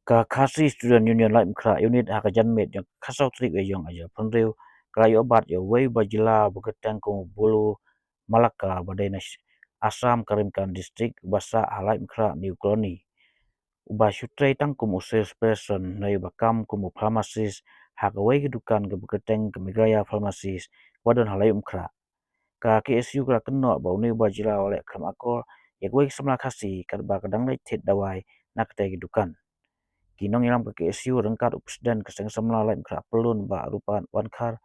Ka khasi student union lai mkra unit haka janmet yang khasau trik e yong aja penreu kalayo bat yo wei bajila buketang ko bulu Malaka badai Assam Karimkan district basa halai mkra new colony uba syutrai tangkum sales person nai bakam kumu pharmacist haka wei dukan ke buketang ke megaya pharmacist wadon halai mkra ka KSU kra kenno bau ne bajila ole kram akor yak wei samla khasi kad ba kadang lai thet dawai nak tai dukan kinong ilam ke KSU rengkat upsdan keseng samla lai mkra pelun ba rupan wankar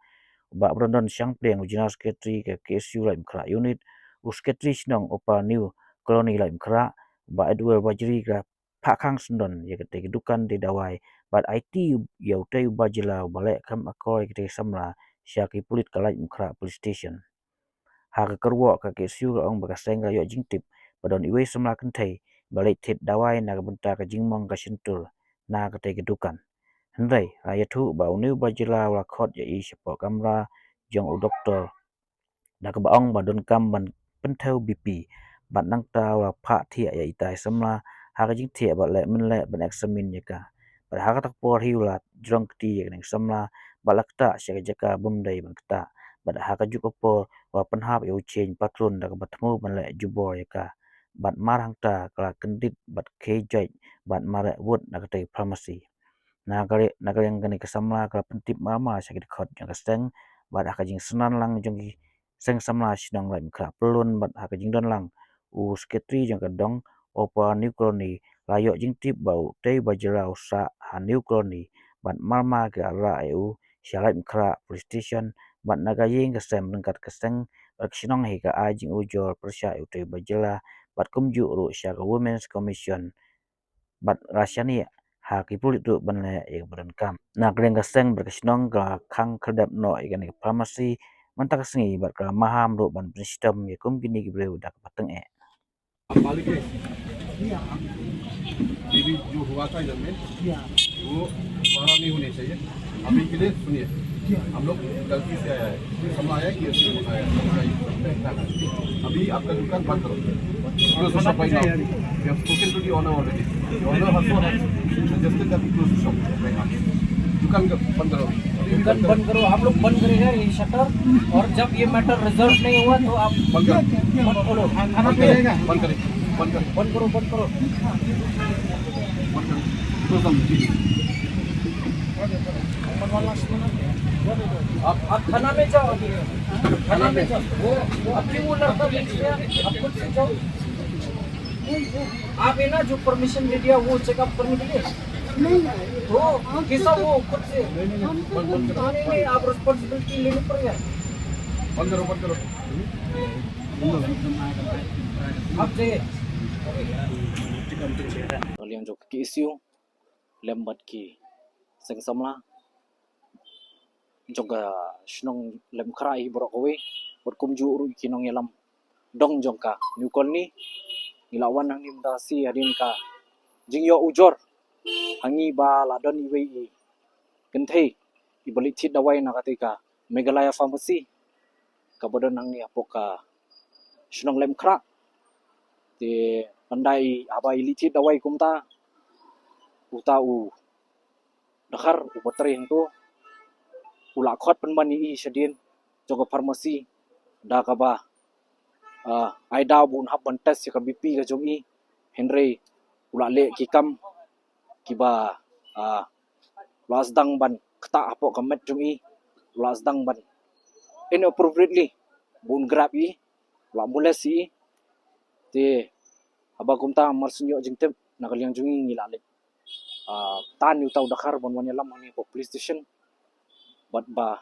ba brandon siang pleng ujina secretary ke KSU lai mkra unit secretary sinong opa new colony lai mkra ba edward bajri ka phakang sendon ye ke dukan di dawai but IT yau tai bajila balek kam akoi ke samla syaki pulit kalai mkra police station haka kerwo ka KSU ong bakaseng ka yo jingtip badon iwe samla kentai balai thet dawai na benta ka jingmong ka sentul na ka te dukan hendai ayat thu ba unu bajila wa khot ya i sepo kamra jong u doktor na ka baong badon kam ban penthau BP ban nang ta wa pha thia ya itai samla haka jing thia ba le min le ban examine ya ka ba haka tak por hiulat jong ti ya ning samla balakta sya jaka bumdai ban kta ba haka juk por wa penhap eu change patron da ba thmu ban le jubor ya ka bat marang ta kala kendit bat kejai bat mara wot na ka te pharmacy nagare yang kani kesamla ka pentip mama sakit khot yang kasteng bat haka jing senan lang jong ki seng samla sinong lai mkra pelun bat haka jing don lang u secretary jong ka dong opa new colony layo jing tip bau tei bajira usa ha new colony bat marma ke ara eu syalai mkra police station bat naga yeng kasem lengkat kasteng bat sinong he ka a jing ujor persya eu tei bajila bat kumju ru sya ka women's commission bat rasyani ha ki pulit tu banle e badan kam na greng ka seng berkesnong ka khang khadap no e kan pharmacy mantak sengi bat ka maham ro ban system ye kum gini ki breu dak pateng e मालिक है ये भी जो हुआ था इधर में वो दोबारा नहीं होने चाहिए अभी के लिए सुनिए हम लोग गलती से आया है समझ आया कि ऐसे होना है अभी आपका दुकान बंद करो close the shop right now we have spoken to the owner already the owner also has suggested that we close the shop right now दुकान बंद करो दुकान बंद करो हम लोग बंद करेगा ये शटर और जब ये मैटर रिजल्ट नहीं हुआ तो आप बंद करो मत खोलो खाना पे बंद करें बंद करो बंद करो बंद करो close them आप खाना में जाओ अभी खाना में जाओ वो अभी वो लड़का बेच गया आप खुद से जाओ आप है ना जो परमिशन दे दिया वो चेकअप करने के लिए नहीं तो कैसा वो खुद से नहीं आप रिस्पॉन्सिबिलिटी लेनी पड़ेगा बंद करो आप जाइए kalian jok KSU lembat ki seng samla joga snong lem krai borok kowe bot kumju ru kinong yalam dong jongka new colony ilawan nang nim dasi hadin ka jingyo ujor hangi ba ladon iwe i kenthei ibalik thit dawai na katika Meghalaya pharmacy kabodon nang ni apoka snong lem kra te pandai abai lithi dawai kumta uta u dakhar u batri tu ula khot penbani i sedin jogo pharmacy da ka ba ai da bun hab ban test ka BP ka jongi henry ula le ki kam ki ba las dang ban kta apo ka met jongi las dang ban inappropriately bun grab i la mulesi te aba kumta marsunyo jingtep nakaliang jungi ngilale tan yu tau dakhar bon wan yalam ni police station bat ba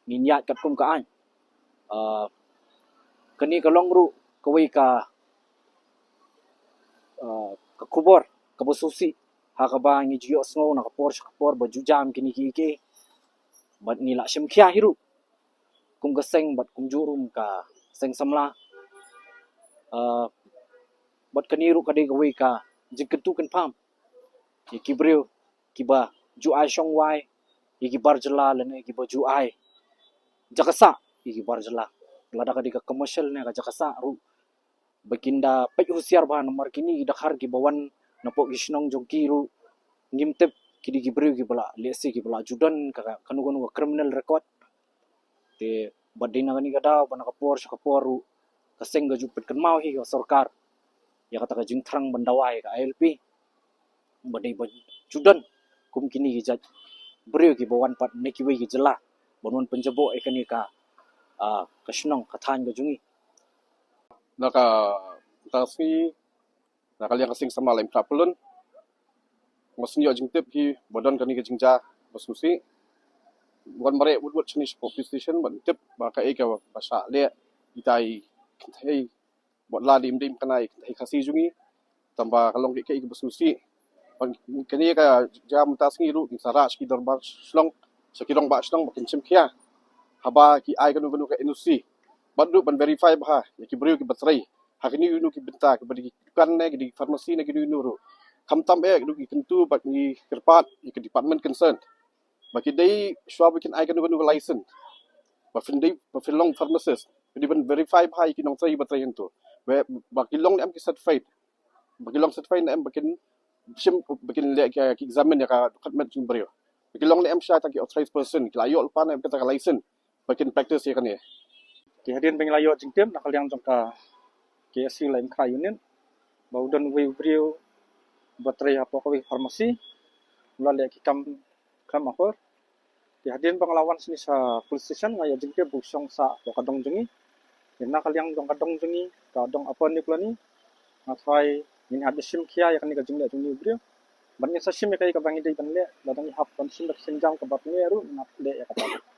ninyat kat kum ka an kani kalong ru kawai ka kubor ka bosusi ha ka ba ngi jiyo sngo na ka por ba jujam kini ki ke bat ngila sim khia hiru kum ka seng bat kum jurum ka seng samla bat kaniru kade kawai ka jiketu kan pam ki breu ki ba ju ai shong wai ki barjala lene ki ba ju ai jakasa ki barjala lada kade ka commercial ne ka jakasa ru baginda pej husiar ba nomor kini dakhar ki bawan napo gisnong jongki ru ngimtep kidi gibriu gibala lesi gibala judan ka kanu criminal record te badina gani gada bana kapor sakaporu kaseng gaju petkan mau hi sarkar ya kata ka jingtrang bandawai ka ALP badai judan kum kini gijat briu gi bawan pat neki wei gi jela bonun penjabo ekani ka kasnong kathan gajungi Naka tasi nakal yang kasing sama lain pelun masni ajing tip hi badan kani ke jingja basusi bukan mereka buat jenis police station buat tip maka eka basa le itai hei buat la dim kanai hei kasih jungi tambah kalau ke basusi kani ka jam tasngi ru saraj ki darbar slong sakirong ba slong makin chimkia haba ki ai kanu ka inusi badu ban verify bah ki brio ki batrai hakini unu ki benta ki badi kan ne ki farmasi ne ki unu kamtam du ki kentu bak ni kerpat ki department concern baki dai shwa bikin ai kanu license ba fin long pharmacist di ban verify bah ki nong sai batrai hentu baki long am ki certified baki long certified am bakin sim bakin le ki examine ya ka department jing brio baki long le am sha ta ki authorized person ki layo pa na ka license bakin practice ya kan ya Kehadiran penglayo jingtem nakal yang jangka KSC lain kra union baudan wei brio baterai apa kau farmasi melalui kam apa kehadiran penglawan sini sa police station ngaya jingtem busong sa kadong jengi karena kalian dong kadong jengi kadong apa ni pula ni ngatai ini hadis sim kia yang ni kajing le jengi brio banyak sa sim kai ka bangi dei banle ladang hap kon sim senjam ka batni eru nak le ya kata